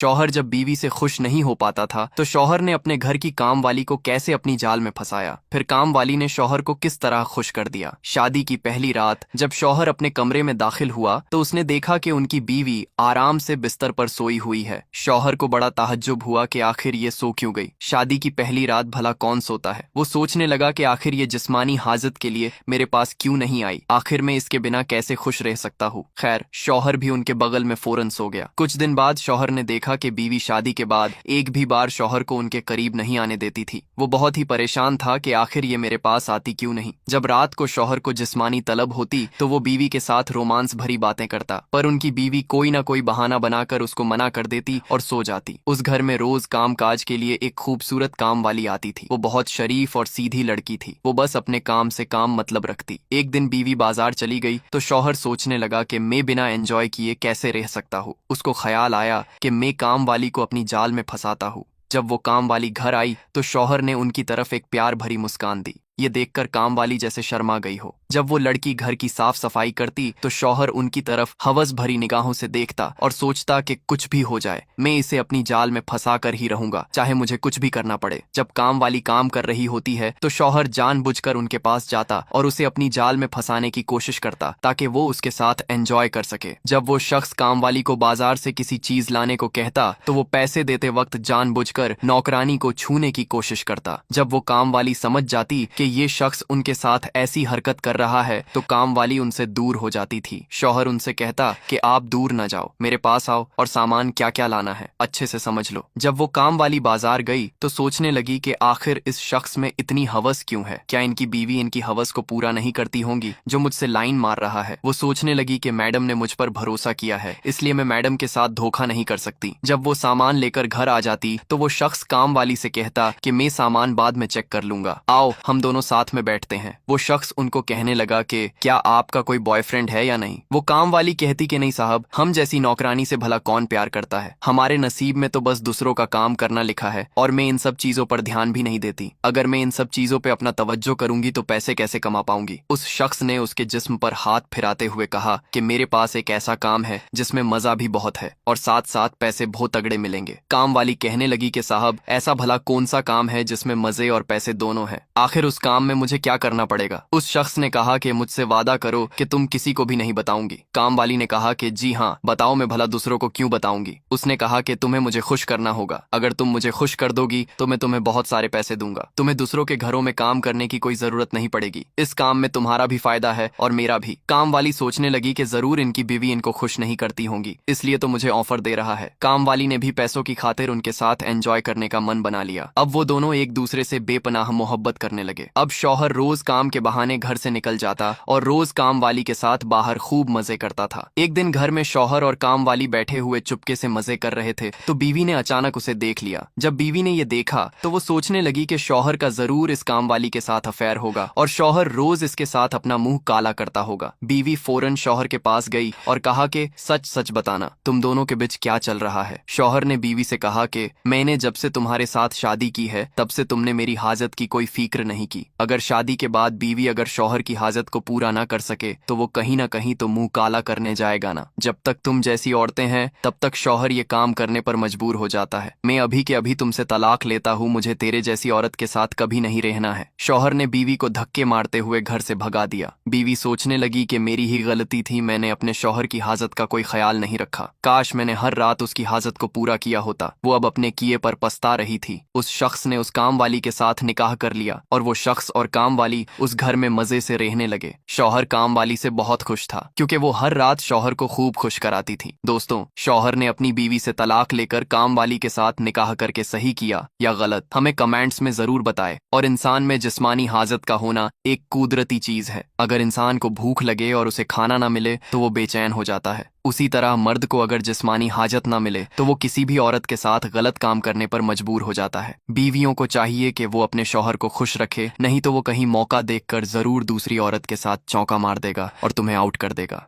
शौहर जब बीवी से खुश नहीं हो पाता था तो शौहर ने अपने घर की काम वाली को कैसे अपनी जाल में फंसाया, फिर काम वाली ने शौहर को किस तरह खुश कर दिया। शादी की पहली रात जब शौहर अपने कमरे में दाखिल हुआ तो उसने देखा कि उनकी बीवी आराम से बिस्तर पर सोई हुई है। शौहर को बड़ा ताज्जुब हुआ कि आखिर ये सो क्यों गई। शादी की पहली रात भला कौन सोता है। वो सोचने लगा कि आखिर ये जिस्मानी हाजत के लिए मेरे पास क्यों नहीं आई, आखिर मैं इसके बिना कैसे खुश रह सकता हूँ। खैर, शौहर भी उनके बगल में फौरन सो गया। कुछ दिन बाद शौहर ने देखा कि बीवी शादी के बाद एक भी बार शौहर को उनके करीब नहीं आने देती थी। वो बहुत ही परेशान था कि आखिर ये मेरे पास आती क्यों नहीं। जब रात को शौहर को जिस्मानी तलब होती तो वो बीवी के साथ रोमांस भरी बातें करता, पर उनकी बीवी कोई ना कोई बहाना बनाकर उसको मना कर देती और सो जाती। उस घर में रोज काम काज के लिए एक खूबसूरत काम वाली आती थी। वो बहुत शरीफ और सीधी लड़की थी। वो बस अपने काम से काम मतलब रखती। एक दिन बीवी बाजार चली गई तो शौहर सोचने लगा कि मैं बिना एंजॉय किए कैसे रह सकता हूँ। उसको ख्याल आया कि मैं काम वाली को अपनी जाल में फंसाता हूँ। जब वो काम वाली घर आई तो शौहर ने उनकी तरफ एक प्यार भरी मुस्कान दी। ये देखकर काम वाली जैसे शर्मा गई हो। जब वो लड़की घर की साफ सफाई करती तो शौहर उनकी तरफ हवस भरी निगाहों से देखता और सोचता कि कुछ भी हो जाए, मैं इसे अपनी जाल में फंसा कर ही रहूंगा, चाहे मुझे कुछ भी करना पड़े। जब काम वाली काम कर रही होती है तो शौहर जानबूझकर उनके पास जाता और उसे अपनी जाल में फंसाने की कोशिश करता ताकि वो उसके साथ एंजॉय कर सके। जब वो शख्स काम वाली को बाजार से किसी चीज लाने को कहता तो वो पैसे देते वक्त जानबूझकर नौकरानी को छूने की कोशिश करता। जब वो काम वाली समझ जाती कि ये शख्स उनके साथ ऐसी हरकत कर रहा है तो काम वाली उनसे दूर हो जाती थी। शौहर उनसे कहता कि आप दूर न जाओ, मेरे पास आओ और सामान क्या क्या लाना है अच्छे से समझ लो। जब वो काम वाली बाजार गई तो सोचने लगी कि आखिर इस शख्स में इतनी हवस क्यों है। क्या इनकी बीवी इनकी हवस को पूरा नहीं करती होंगी जो मुझसे लाइन मार रहा है। वो सोचने लगी कि मैडम ने मुझ पर भरोसा किया है, इसलिए मैं मैडम के साथ धोखा नहीं कर सकती। जब वो सामान लेकर घर आ जाती तो वो शख्स काम वाली से कहता कि मैं सामान बाद में चेक कर लूंगा, आओ हम दोनों साथ में बैठते हैं। वो शख्स उनको कहने लगा कि क्या आपका कोई बॉयफ्रेंड है या नहीं। वो काम वाली कहती कि नहीं साहब, हम जैसी नौकरानी से भला कौन प्यार करता है, हमारे नसीब में तो बस दूसरों का काम करना लिखा है और मैं इन सब चीजों पर ध्यान भी नहीं देती। अगर मैं इन सब चीजों पे अपना तवज्जो करूंगी तो पैसे कैसे कमा पाऊंगी। उस शख्स ने उसके जिस्म पर हाथ फिराते हुए कहा कि मेरे पास एक ऐसा काम है जिसमें मजा भी बहुत है और साथ साथ पैसे बहुत तगड़े मिलेंगे। काम वाली कहने लगी कि साहब, ऐसा भला कौन सा काम है जिसमें मजे और पैसे दोनों है, आखिर उस काम में मुझे क्या करना पड़ेगा। उस शख्स ने कहा कि मुझसे वादा करो कि तुम किसी को भी नहीं बताऊंगी। काम वाली ने कहा कि जी हाँ बताओ, मैं भला दूसरों को क्यों बताऊंगी। उसने कहा कि तुम्हें मुझे खुश करना होगा, अगर तुम मुझे खुश कर दोगी तो मैं तुम्हें बहुत सारे पैसे दूंगा। तुम्हें दूसरों के घरों में काम करने की कोई जरूरत नहीं पड़ेगी, इस काम में तुम्हारा भी फायदा है और मेरा भी। काम वाली सोचने लगी कि जरूर इनकी बीवी इनको खुश नहीं करती होंगी, इसलिए तो मुझे ऑफर दे रहा है। काम वाली ने भी पैसों की खातिर उनके साथ एंजॉय करने का मन बना लिया। अब वो दोनों एक दूसरे से बेपनाह मोहब्बत करने लगे। अब शौहर रोज काम के बहाने घर से निकल जाता और रोज काम वाली के साथ बाहर खूब मजे करता था। एक दिन घर में शौहर और काम वाली बैठे हुए चुपके से मजे कर रहे थे तो बीवी ने अचानक उसे देख लिया। जब बीवी ने ये देखा तो वो सोचने लगी कि शौहर का जरूर इस काम वाली के साथ अफेयर होगा और शौहर रोज इसके साथ अपना मुंह काला करता होगा। बीवी फौरन शौहर के पास गई और कहा कि सच सच बताना, तुम दोनों के बीच क्या चल रहा है। शौहर ने बीवी से कहा कि मैंने जब से तुम्हारे साथ शादी की है तब से तुमने मेरी हाजत की कोई फिक्र नहीं की। अगर शादी के बाद बीवी अगर शौहर की हाजत को पूरा ना कर सके तो वो कहीं ना कहीं तो मुंह काला करने जाएगा ना। जब तक तुम जैसी औरतें हैं तब तक शौहर ये काम करने पर मजबूर हो जाता है। मैं अभी के अभी तुमसे तलाक लेता हूँ, मुझे तेरे जैसी औरत के साथ कभी नहीं रहना है। शौहर ने बीवी को धक्के मारते हुए घर से भगा दिया। बीवी सोचने लगी कि मेरी ही गलती थी, मैंने अपने शौहर की हाजत का कोई ख्याल नहीं रखा, काश मैंने हर रात उसकी हाजत को पूरा किया होता। वो अब अपने किए पर पछता रही थी। उस शख्स ने उस काम वाली के साथ निकाह कर लिया और वो शख्स और काम वाली उस घर में मजे से रहने लगे। शौहर काम वाली से बहुत खुश था क्योंकि वो हर रात शौहर को खूब खुश कराती थी। दोस्तों, शौहर ने अपनी बीवी से तलाक लेकर काम वाली के साथ निकाह करके सही किया या गलत, हमें कमेंट्स में जरूर बताएं। और इंसान में जिस्मानी हाजत का होना एक कुदरती चीज है। अगर इंसान को भूख लगे और उसे खाना ना मिले तो वो बेचैन हो जाता है। उसी तरह मर्द को अगर जिस्मानी हाजत ना मिले तो वो किसी भी औरत के साथ गलत काम करने पर मजबूर हो जाता है। बीवियों को चाहिए कि वो अपने शौहर को खुश रखे, नहीं तो वो कहीं मौका देखकर जरूर दूसरी औरत के साथ चौका मार देगा और तुम्हें आउट कर देगा।